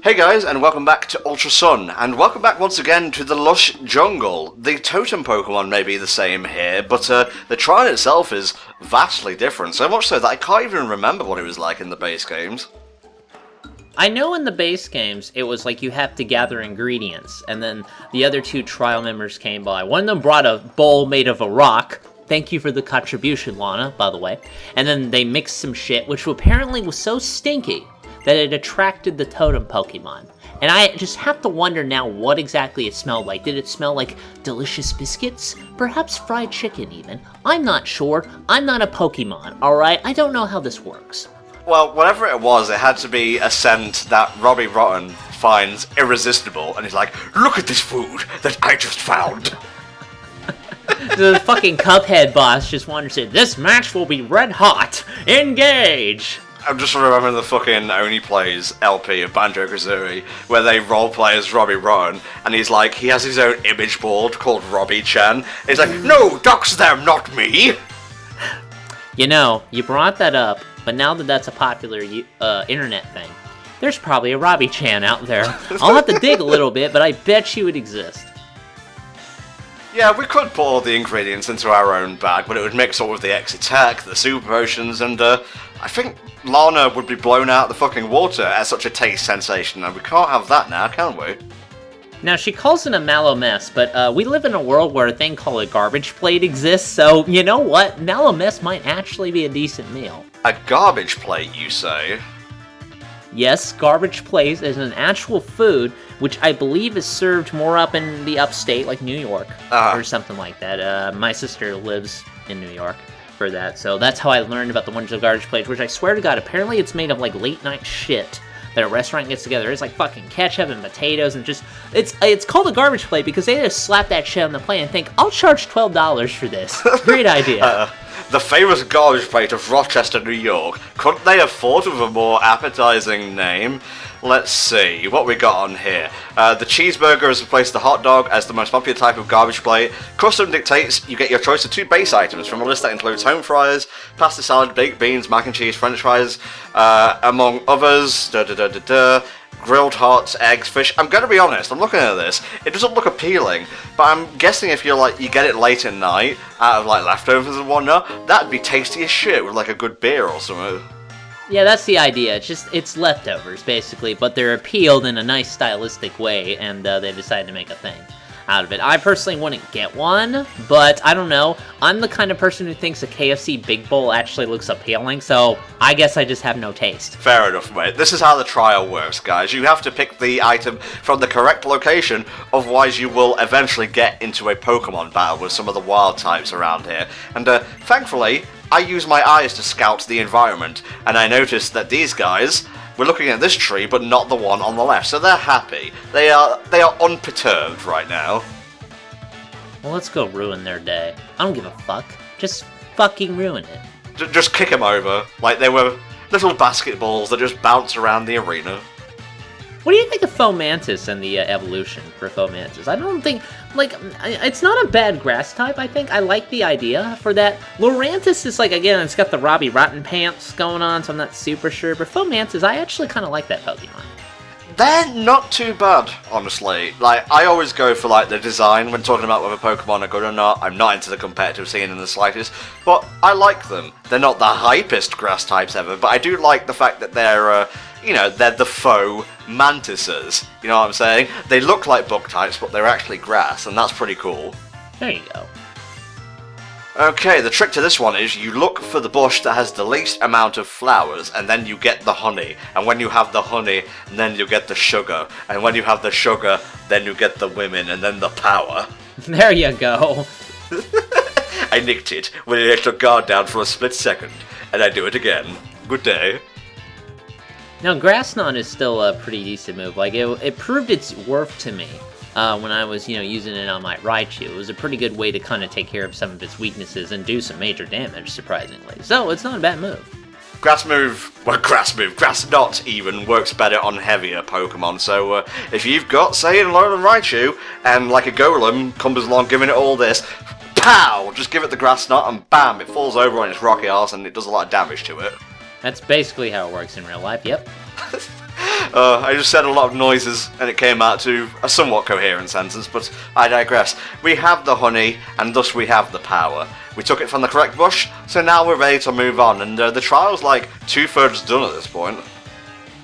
Hey guys, and welcome back to Ultra Sun, and welcome back once again to the lush jungle. The Totem Pokemon may be the same here, but the trial itself is vastly different, so much so that I can't even remember what it was like in the base games. I know in the base games, it was like you have to gather ingredients, and then the other two trial members came by. One of them brought a bowl made of a rock. Thank you for the contribution, Lana, by the way. And then they mixed some shit, which apparently was so stinky that it attracted the totem Pokemon. And I just have to wonder now what exactly it smelled like. Did it smell like delicious biscuits? Perhaps fried chicken, even? I'm not sure. I'm not a Pokemon, alright? I don't know how this works. Well, whatever it was, it had to be a scent that Robbie Rotten finds irresistible, and he's like, look at this food that I just found. The fucking Cuphead boss just wanted to say, this match will be red hot. Engage! I'm just remembering the fucking Only Plays LP of Banjo-Kazooie, where they roleplay as Robbie Rotten, and he's like, he has his own image board called Robbie Chan. He's like, no, dox them, not me! You know, you brought that up, but now that that's a popular internet thing, there's probably a Robbie Chan out there. I'll have to dig a little bit, but I bet she would exist. Yeah, we could put all the ingredients into our own bag, but it would mix all with the X-Attack, the Super Potions, and I think Lana would be blown out of the fucking water at such a taste sensation, and we can't have that now, can we? Now, she calls it a mallow mess, but we live in a world where a thing called a garbage plate exists, so you know what? Mallow mess might actually be a decent meal. A garbage plate, you say? Yes, garbage plate is an actual food, which I believe is served more up in the upstate, like New York, or something like that. My sister lives in New York for that, so that's how I learned about the wonders of garbage plates, which I swear to God, apparently it's made of, like, late-night shit that a restaurant gets together. It's like fucking ketchup and potatoes and just... It's called a garbage plate because they just slap that shit on the plate and think, I'll charge $12 for this. Great idea. The famous garbage plate of Rochester, New York. Couldn't they have thought of a more appetizing name? Let's see, what we got on here. The cheeseburger has replaced the hot dog as the most popular type of garbage plate. Custom dictates you get your choice of 2 base items from a list that includes home fries, pasta salad, baked beans, mac and cheese, french fries, among others. Grilled hot, eggs, fish. I'm gonna be honest, I'm looking at this. It doesn't look appealing, but I'm guessing if you're like, you get it late at night, out of like leftovers and whatnot, that'd be tasty as shit with like a good beer or something. Yeah, that's the idea. It's leftovers, basically, but they're appealed in a nice stylistic way, and they decided to make a thing out of it. I personally wouldn't get one, but I don't know. I'm the kind of person who thinks a KFC Big Bowl actually looks appealing, so I guess I just have no taste. Fair enough, mate. This is how the trial works, guys. You have to pick the item from the correct location, otherwise you will eventually get into a Pokemon battle with some of the wild types around here. And thankfully, I use my eyes to scout the environment, and I noticed that these guys were looking at this tree, but not the one on the left, so they're happy. They are unperturbed right now. Well, let's go ruin their day. I don't give a fuck. Just fucking ruin it. Just kick them over, like they were little basketballs that just bounce around the arena. What do you think of Fomantis and the evolution for Fomantis? I don't think, like, it's not a bad grass type, I think. I like the idea for that. Lurantis is, like, again, it's got the Robbie Rotten pants going on, so I'm not super sure. But Fomantis, I actually kind of like that Pokemon. They're not too bad, honestly. Like, I always go for, like, the design when talking about whether Pokemon are good or not. I'm not into the competitive scene in the slightest, but I like them. They're not the hypest grass types ever, but I do like the fact that they're, they're the faux mantises. You know what I'm saying? They look like bug types, but they're actually grass, and that's pretty cool. There you go. Okay, the trick to this one is you look for the bush that has the least amount of flowers, and then you get the honey. And when you have the honey, then you get the sugar. And when you have the sugar, then you get the women, and then the power. There you go. I nicked it when it let your guard down for a split second, and I do it again. Good day. Now, Grass Knot is still a pretty decent move. Like, it proved its worth to me when I was, using it on my Raichu. It was a pretty good way to kind of take care of some of its weaknesses and do some major damage, surprisingly. So, it's not a bad move. Grass Knot even works better on heavier Pokemon, so if you've got, say, an Alolan Raichu, and like a Golem comes along giving it all this, pow! Just give it the Grass Knot and bam, it falls over on its rocky arse and it does a lot of damage to it. That's basically how it works in real life, yep. I just said a lot of noises, and it came out to a somewhat coherent sentence, but I digress. We have the honey, and thus we have the power. We took it from the correct bush, so now we're ready to move on, and the trial's like 2/3 done at this point.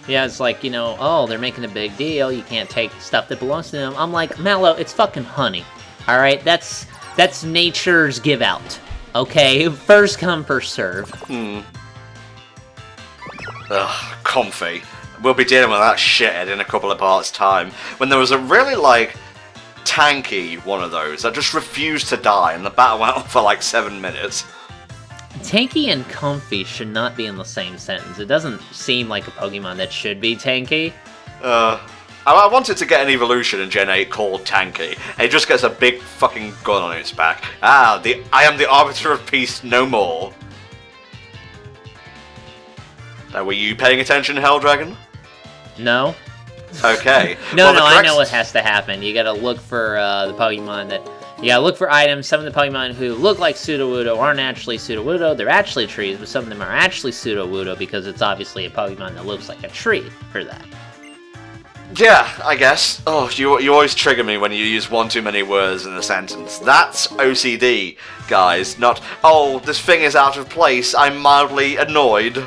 Yeah, it's like, you know, oh, they're making a big deal, you can't take stuff that belongs to them. I'm like, Mallow, it's fucking honey. Alright, that's nature's give out. Okay, first come, first serve. Ugh, comfy. We'll be dealing with that shithead in a couple of parts' time. When there was a really, like, tanky one of those that just refused to die, and the battle went on for like 7 minutes. Tanky and comfy should not be in the same sentence. It doesn't seem like a Pokemon that should be tanky. I wanted to get an evolution in Gen 8 called Tanky. It just gets a big fucking gun on its back. I am the Arbiter of Peace no more. Now, were you paying attention, Helldragon? No. Okay. No, I know what has to happen. You gotta look for the Pokemon that... You gotta look for items. Some of the Pokemon who look like Sudowoodo aren't actually Sudowoodo. They're actually trees, but some of them are actually Sudowoodo because it's obviously a Pokemon that looks like a tree for that. Yeah, I guess. Oh, you always trigger me when you use one too many words in a sentence. That's OCD, guys, not, oh, this thing is out of place, I'm mildly annoyed.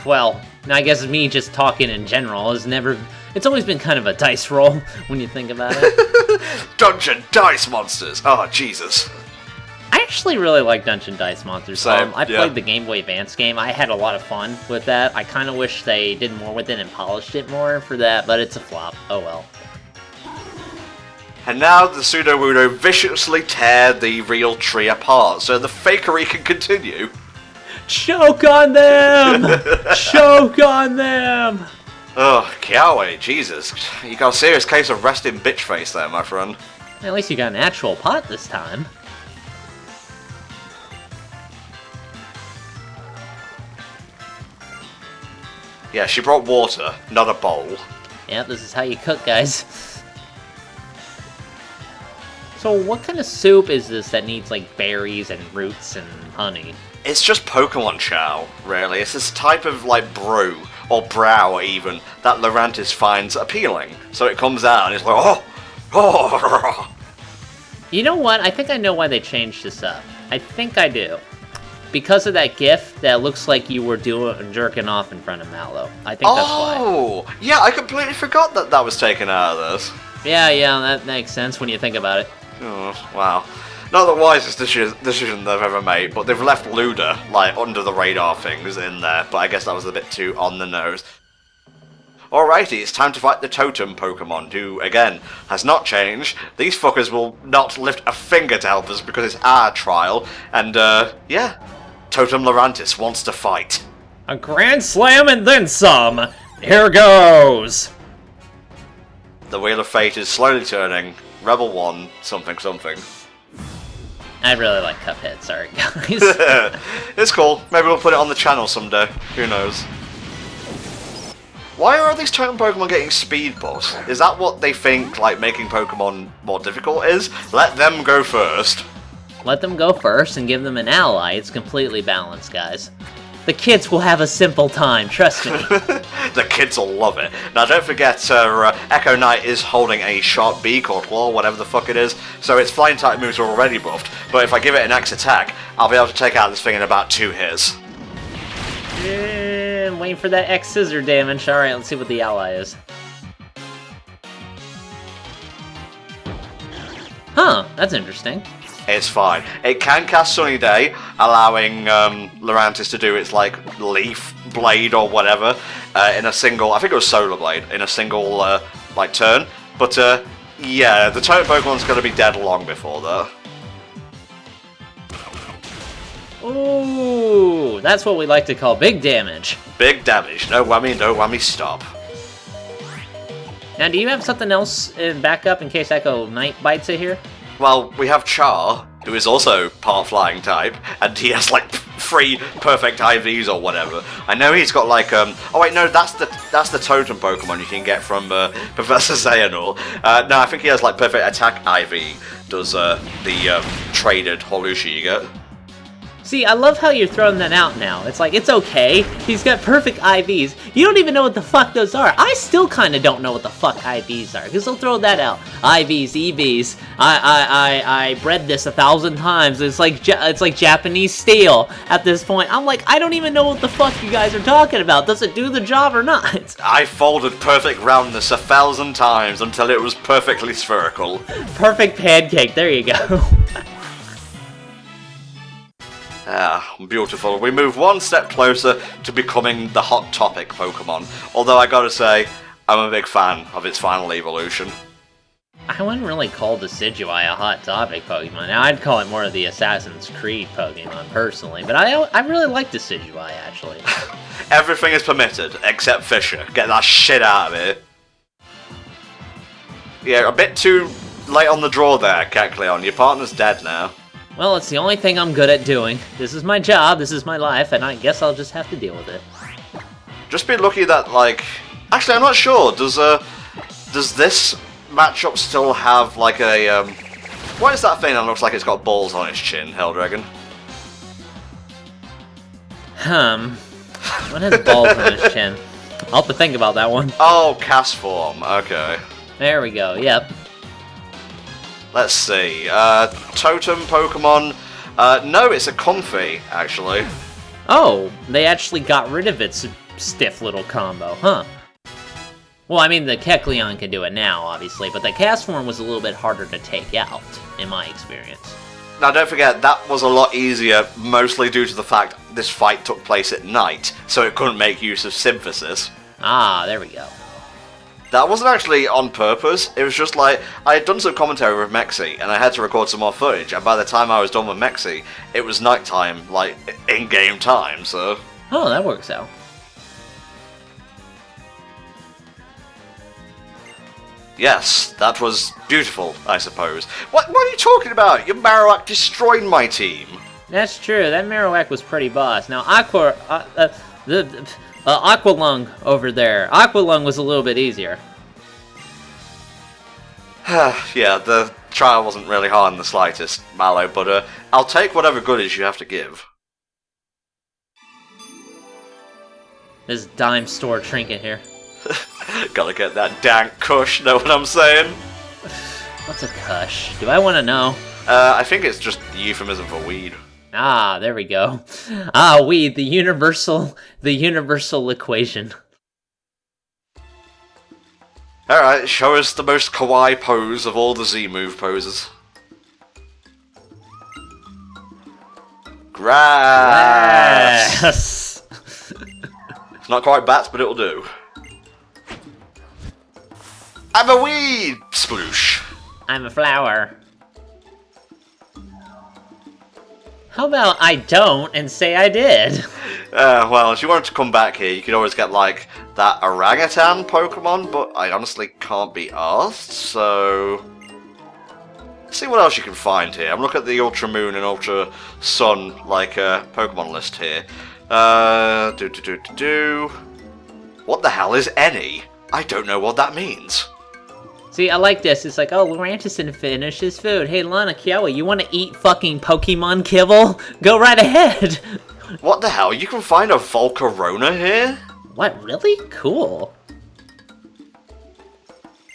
Well, I guess me just talking in general is never... It's always been kind of a dice roll when you think about it. Dungeon Dice Monsters! Oh, Jesus. I actually really like Dungeon Dice Monsters. Same, I played the Game Boy Advance game. I had a lot of fun with that. I kind of wish they did more with it and polished it more for that, but it's a flop. Oh well. And now the Sudowoodo viciously tear the real tree apart, so the fakery can continue. Choke on them! Choke on them! Oh, Kiawe, Jesus. You got a serious case of resting bitch face there, my friend. At least you got an actual pot this time. Yeah, she brought water, not a bowl. Yep, this is how you cook, guys. So what kind of soup is this that needs, like, berries and roots and honey? It's just Pokemon chow, really. It's this type of, like, brew, or brow even, that Lurantis finds appealing. So it comes out and it's like, oh. You know what? I think I know why they changed this up. I think I do. Because of that gif that looks like you were jerking off in front of Mallow. I think that's why. Oh, yeah, I completely forgot that that was taken out of this. Yeah, that makes sense when you think about it. Oh, wow. Not the wisest decision they've ever made, but they've left Luda, like, under the radar things in there, but I guess that was a bit too on the nose. Alrighty, it's time to fight the Totem Pokemon, who, again, has not changed. These fuckers will not lift a finger to help us because it's our trial, and, yeah, Totem Lurantis wants to fight. A Grand Slam and then some! Here goes! The Wheel of Fate is slowly turning. Rebel 1, something something. I really like Cuphead, sorry guys. It's cool. Maybe we'll put it on the channel someday. Who knows? Why are all these Totem Pokemon getting speed buffs? Is that what they think, like, making Pokemon more difficult is? Let them go first. Let them go first and give them an ally. It's completely balanced, guys. The kids will have a simple time, trust me. The kids will love it. Now, don't forget, Echo Knight is holding a sharp beak or claw, whatever the fuck it is, so its flying type moves are already buffed, but if I give it an X attack, I'll be able to take out this thing in about 2 hits. I'm waiting for that X scissor damage. Alright, let's see what the ally is. Huh, that's interesting. It's fine. It can cast Sunny Day, allowing Lurantis to do its, like, Leaf Blade or whatever in a single, I think it was Solar Blade, in a single, like, turn. But, yeah, the Totem Pokemon's going to be dead long before that. Ooh, that's what we like to call big damage. Big damage. No whammy, stop. Now, do you have something else in backup in case Echo Knight bites it here? Well, we have Char, who is also part flying type, and he has like 3 perfect IVs or whatever. I know he's got like oh wait, no, that's the Totem Pokemon you can get from Professor Xehanort. No, I think he has like perfect attack IV. Does the traded Holushi you get? See, I love how you're throwing that out now. It's like, it's okay. He's got perfect IVs. You don't even know what the fuck those are. I still kind of don't know what the fuck IVs are, because they'll throw that out. IVs, EVs. I bred this 1,000 times. It's like Japanese steel at this point. I'm like, I don't even know what the fuck you guys are talking about. Does it do the job or not? I folded perfect roundness 1,000 times until it was perfectly spherical. Perfect pancake. There you go. Ah, beautiful. We move one step closer to becoming the hot topic Pokemon. Although I gotta say, I'm a big fan of its final evolution. I wouldn't really call Decidueye a hot topic Pokemon. Now, I'd call it more of the Assassin's Creed Pokemon, personally. But I really like Decidueye, actually. Everything is permitted, except Fisher. Get that shit out of here. Yeah, a bit too late on the draw there, Kecleon. Your partner's dead now. Well, it's the only thing I'm good at doing. This is my job, this is my life, and I guess I'll just have to deal with it. Just be lucky that, like... Actually, I'm not sure. Does this matchup still have, like, a, What is that thing that looks like it's got balls on its chin, Helldragon? What has balls on his chin? I'll have to think about that one. Oh, cast form. Okay. There we go, yep. Let's see. Totem Pokemon. No, it's a Comfy, actually. Oh, they actually got rid of its stiff little combo, huh? Well, I mean, the Kecleon can do it now, obviously, but the cast form was a little bit harder to take out, in my experience. Now, don't forget, that was a lot easier, mostly due to the fact this fight took place at night, so it couldn't make use of Synthesis. Ah, there we go. That wasn't actually on purpose, it was just like, I had done some commentary with Mexi, and I had to record some more footage, and by the time I was done with Mexi, it was nighttime, like, in-game time, so... Oh, that works out. Yes, that was beautiful, I suppose. What are you talking about? Your Marowak destroyed my team! That's true, that Marowak was pretty boss. Now, Aqualung over there. Aqualung was a little bit easier. Yeah, the trial wasn't really hard in the slightest, Mallow, but I'll take whatever goodies you have to give. This dime store trinket here. Gotta get that dank kush, know what I'm saying? What's a kush? Do I want to know? I think it's just the euphemism for weed. Ah, there we go. Ah, weed, the universal equation. Alright, show us the most kawaii pose of all the Z-move poses. Grass! Yes! It's not quite bats, but it'll do. I'm a weed! Sploosh. I'm a flower. How about I don't and say I did? Well, if you wanted to come back here, you could always get, like, that orangutan Pokemon, but I honestly can't be asked, so... Let's see what else you can find here. I'm looking at the Ultra Moon and Ultra Sun, like, Pokemon list here. What the hell is any? I don't know what that means. See, I like this. It's like, oh, Lurantis didn't finish his food. Hey, Lana Kiowa, you want to eat fucking Pokemon kibble? Go right ahead. What the hell? You can find a Volcarona here? What, really? Cool.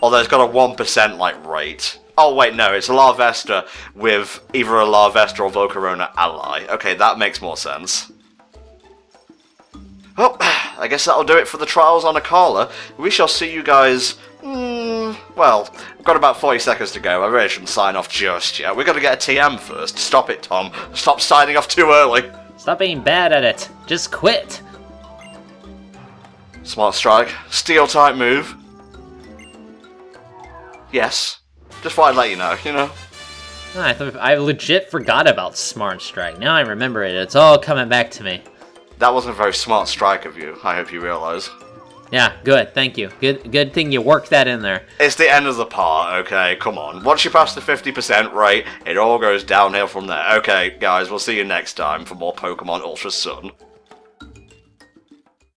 Although it's got a 1% like rate. Oh wait, no, it's a Larvesta with either a Larvesta or Volcarona ally. Okay, that makes more sense. Well, I guess that'll do it for the trials on Akala. We shall see you guys... well, we've got about 40 seconds to go. I really shouldn't sign off just yet. We've got to get a TM first. Stop it, Tom. Stop signing off too early. Stop being bad at it. Just quit. Smart strike. Steel type move. Yes. Just thought I'd let you know, you know. I legit forgot about Smart Strike. Now I remember it. It's all coming back to me. That wasn't a very smart strike of you, I hope you realise. Yeah, good, thank you. Good thing you worked that in there. It's the end of the part, okay, come on. Once you pass the 50% rate, it all goes downhill from there. Okay, guys, we'll see you next time for more Pokemon Ultra Sun.